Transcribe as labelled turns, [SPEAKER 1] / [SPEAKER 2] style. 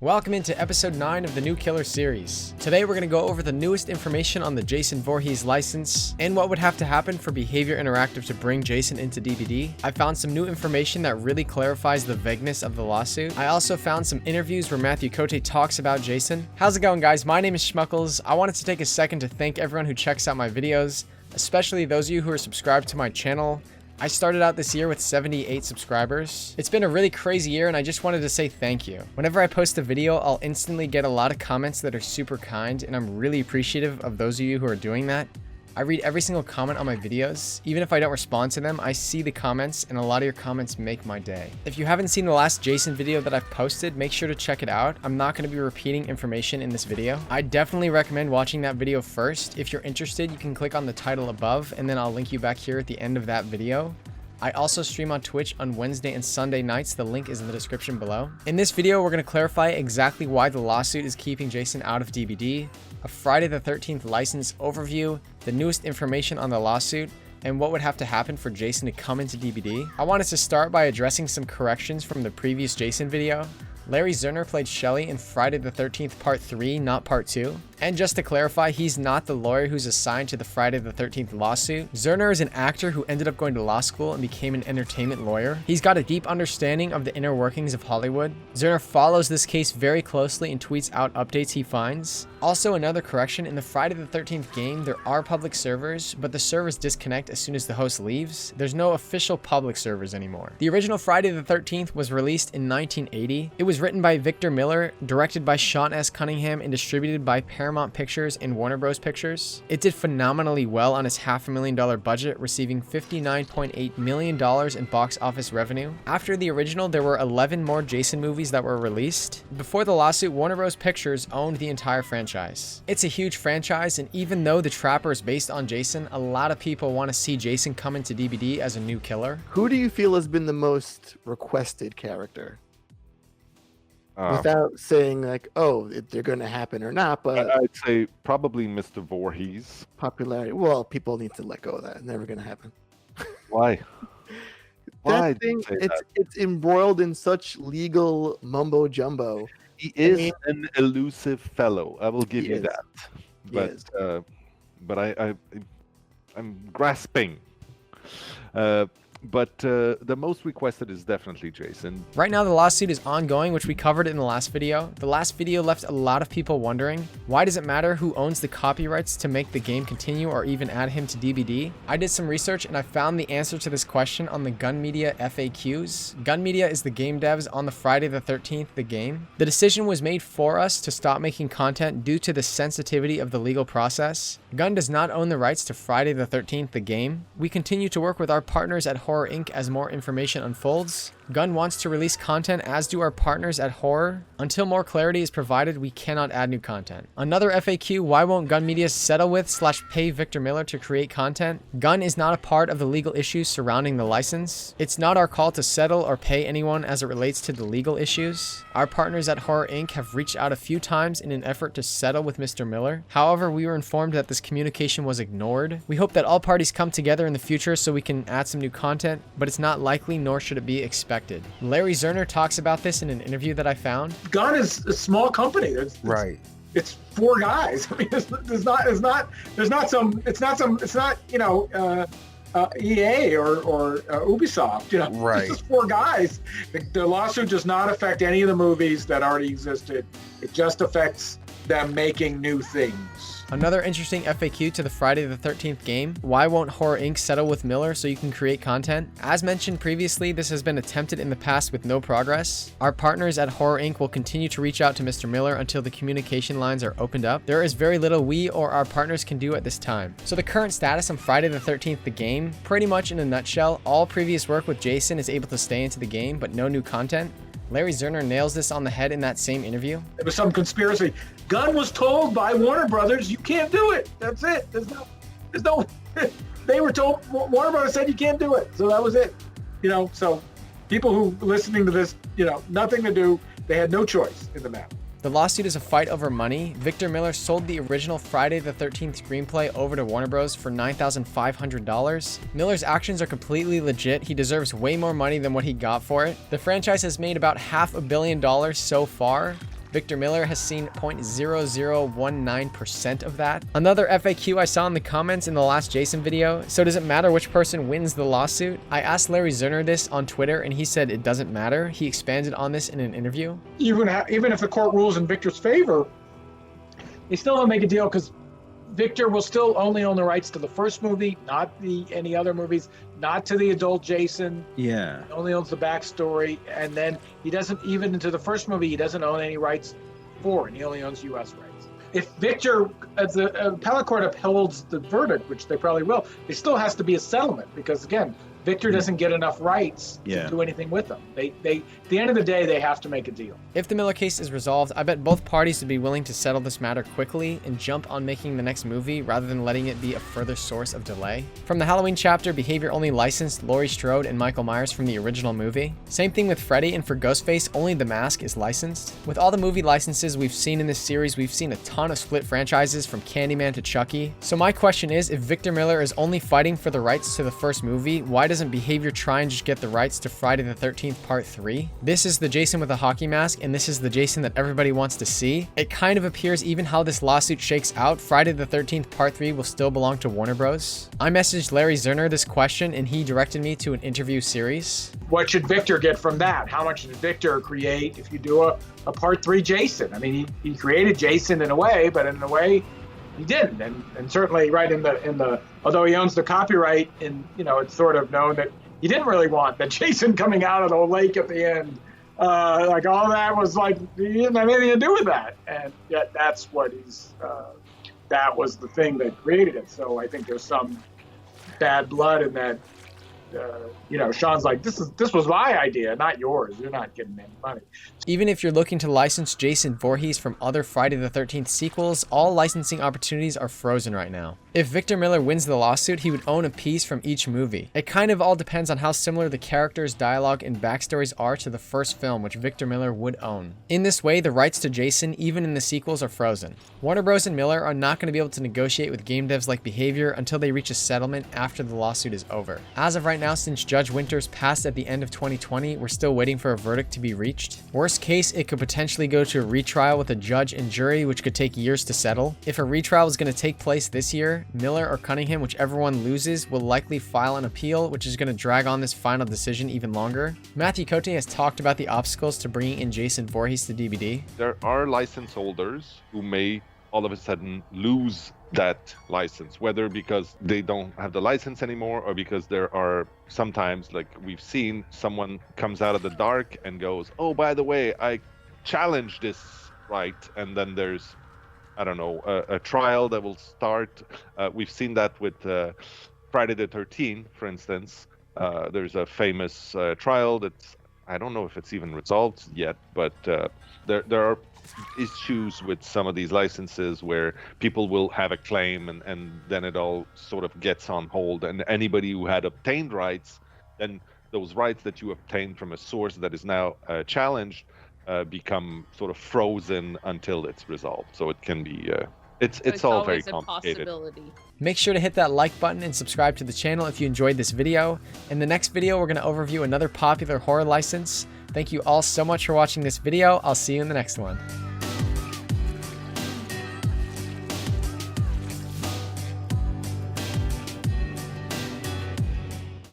[SPEAKER 1] Welcome into episode 9 of the New Killer series. Today we're going to go over the newest information on the Jason Voorhees license and what would have to happen for Behavior Interactive to bring Jason into DBD. I found some new information that really clarifies the vagueness of the lawsuit. I also found some interviews where Matthew Cote talks about Jason. How's it going, guys? My name is Schmuckles. I wanted to take a second to thank everyone who checks out my videos, especially those of you who are subscribed to my channel. I started out this year with 78 subscribers. It's been a really crazy year and I just wanted to say thank you. Whenever I post a video, I'll instantly get a lot of comments that are super kind and I'm really appreciative of those of you who are doing that. I read every single comment on my videos. Even if I don't respond to them, I see the comments and a lot of your comments make my day. If you haven't seen the last Jason video that I've posted, make sure to check it out. I'm not going to be repeating information in this video. I definitely recommend watching that video first. If you're interested, you can click on the title above and then I'll link you back here at the end of that video. I also stream on Twitch on Wednesday and Sunday nights. The link is in the description below. In this video, we're going to clarify exactly why the lawsuit is keeping Jason out of DBD, a Friday the 13th license overview, the newest information on the lawsuit, and what would have to happen for Jason to come into DBD. I wanted to start by addressing some corrections from the previous Jason video. Larry Zerner played Shelly in Friday the 13th Part 3, not Part 2. And just to clarify, he's not the lawyer who's assigned to the Friday the 13th lawsuit. Zerner is an actor who ended up going to law school and became an entertainment lawyer. He's got a deep understanding of the inner workings of Hollywood. Zerner follows this case very closely and tweets out updates he finds. Also, another correction, in the Friday the 13th game, there are public servers, but the servers disconnect as soon as the host leaves. There's no official public servers anymore. The original Friday the 13th was released in 1980. It was written by Victor Miller, directed by Sean S. Cunningham, and distributed by Paramount Pictures and Warner Bros. Pictures. It did phenomenally well on its $500,000 budget, receiving $59.8 million in box office revenue. After the original, there were 11 more Jason movies that were released. Before the lawsuit, Warner Bros. Pictures owned the entire franchise. It's a huge franchise, and even though The Trapper is based on Jason, a lot of people want to see Jason come into DBD as a new killer.
[SPEAKER 2] Who do you feel has been the most requested character? Without saying like, oh, they're going to happen or not, but
[SPEAKER 3] I'd say probably Mr. Voorhees.
[SPEAKER 2] Popularity. Well, people need to let go of that. It's never going to happen.
[SPEAKER 3] Why? Why?
[SPEAKER 2] That thing, it's embroiled in such legal mumbo jumbo.
[SPEAKER 3] He is an elusive fellow. I will give you that. But I'm grasping. But the most requested is definitely Jason.
[SPEAKER 1] Right now, the lawsuit is ongoing, which we covered in the last video. The last video left a lot of people wondering, why does it matter who owns the copyrights to make the game continue or even add him to DBD? I did some research and I found the answer to this question on the Gun Media FAQs. Gun Media is the game devs on the Friday the 13th, the game. The decision was made for us to stop making content due to the sensitivity of the legal process. Gun does not own the rights to Friday the 13th, the game. We continue to work with our partners at Horror Inc. as more information unfolds. Gun wants to release content, as do our partners at Horror. Until more clarity is provided, we cannot add new content. Another FAQ, why won't Gun Media settle with / pay Victor Miller to create content? Gun is not a part of the legal issues surrounding the license. It's not our call to settle or pay anyone as it relates to the legal issues. Our partners at Horror Inc. have reached out a few times in an effort to settle with Mr. Miller. However, we were informed that this communication was ignored. We hope that all parties come together in the future so we can add some new content, but it's not likely nor should it be expected. Larry Zerner talks about this in an interview that I found.
[SPEAKER 4] Gun is a small company.
[SPEAKER 1] Right.
[SPEAKER 4] It's four guys. I mean, it's not EA or Ubisoft. You know,
[SPEAKER 1] right.
[SPEAKER 4] It's just four guys. The lawsuit does not affect any of the movies that already existed. It just affects them making new things.
[SPEAKER 1] Another interesting FAQ to the Friday the 13th game. Why won't Horror Inc. settle with Miller so you can create content? As mentioned previously, this has been attempted in the past with no progress. Our partners at Horror Inc. will continue to reach out to Mr. Miller until the communication lines are opened up. There is very little we or our partners can do at this time. So the current status on Friday the 13th, the game, pretty much in a nutshell, all previous work with Jason is able to stay into the game, but no new content. Larry Zerner nails this on the head in that same interview.
[SPEAKER 4] There was some conspiracy. Gunn was told by Warner Brothers, you can't do it. That's it. There's no, they were told, Warner Brothers said you can't do it. So that was it. You know, so people who listening to this, you know, nothing to do, they had no choice in the matter.
[SPEAKER 1] The lawsuit is a fight over money. Victor Miller sold the original Friday the 13th screenplay over to Warner Bros. For $9,500. Miller's actions are completely legit. He deserves way more money than what he got for it. The franchise has made about $500 million so far. Victor Miller has seen 0.0019% of that. Another FAQ I saw in the comments in the last Jason video, so does it matter which person wins the lawsuit? I asked Larry Zerner this on Twitter and he said it doesn't matter. He expanded on this in an interview.
[SPEAKER 4] Even if the court rules in Victor's favor, they still don't make a deal because Victor will still only own the rights to the first movie, not any other movies, not to the adult Jason.
[SPEAKER 5] Yeah.
[SPEAKER 4] He only owns the backstory, and then he doesn't, even into the first movie, he doesn't own any rights for, and he only owns U.S. rights. If Victor, as the appellate court upholds the verdict, which they probably will, there still has to be a settlement because, again, Victor doesn't get enough rights to do anything with them. At the end of the day, they have to make a deal.
[SPEAKER 1] If the Miller case is resolved, I bet both parties would be willing to settle this matter quickly and jump on making the next movie rather than letting it be a further source of delay. From the Halloween chapter, Behavior only licensed Laurie Strode and Michael Myers from the original movie. Same thing with Freddy, and for Ghostface, only The Mask is licensed. With all the movie licenses we've seen in this series, we've seen a ton of split franchises from Candyman to Chucky. So my question is, if Victor Miller is only fighting for the rights to the first movie, why doesn't Behavior try and just get the rights to Friday the 13th Part 3? This is the Jason with a hockey mask, and this is the Jason that everybody wants to see. It kind of appears even how this lawsuit shakes out, Friday the 13th Part 3 will still belong to Warner Bros. I messaged Larry Zerner this question, and he directed me to an interview series.
[SPEAKER 4] What should Victor get from that? How much did Victor create if you do a Part 3 Jason? I mean, he created Jason in a way, but in a way he didn't. And certainly right in the although he owns the copyright, and it's sort of known that he didn't really want that Jason coming out of the lake at the end. Like all that was like, he didn't have anything to do with that. And yet that's what that was the thing that created it. So I think there's some bad blood in that. Sean's like, this was my idea, not yours. You're not getting any money.
[SPEAKER 1] Even if you're looking to license Jason Voorhees from other Friday the 13th sequels, all licensing opportunities are frozen right now. If Victor Miller wins the lawsuit, he would own a piece from each movie. It kind of all depends on how similar the characters, dialogue, and backstories are to the first film, which Victor Miller would own. In this way, the rights to Jason, even in the sequels, are frozen. Warner Bros. And Miller are not going to be able to negotiate with game devs like Behavior until they reach a settlement after the lawsuit is over. As of right now, since Judge Winters passed at the end of 2020, we're still waiting for a verdict to be reached. Worst case, it could potentially go to a retrial with a judge and jury, which could take years to settle. If a retrial is going to take place this year, Miller or Cunningham, whichever one loses, will likely file an appeal, which is going to drag on this final decision even longer. Matthew Cote has talked about the obstacles to bringing in Jason Voorhees to DBD.
[SPEAKER 3] There are license holders who may all of a sudden lose that license, whether because they don't have the license anymore or because there are sometimes, like we've seen, someone comes out of the dark and goes, oh, by the way, I challenge this right, and then there's, I don't know, a trial that will start. We've seen that with Friday the 13th, for instance. There's a famous trial that's, I don't know if it's even resolved yet, but there are issues with some of these licenses where people will have a claim and then it all sort of gets on hold, and anybody who had obtained rights, then those rights that you obtained from a source that is now challenged become sort of frozen until it's resolved. So it can be it's all very complicated.
[SPEAKER 1] Make sure to hit that like button and subscribe to the channel if you enjoyed this video. In the next video, we're going to overview another popular horror license. Thank you all so much for watching this video. I'll see you in the next one.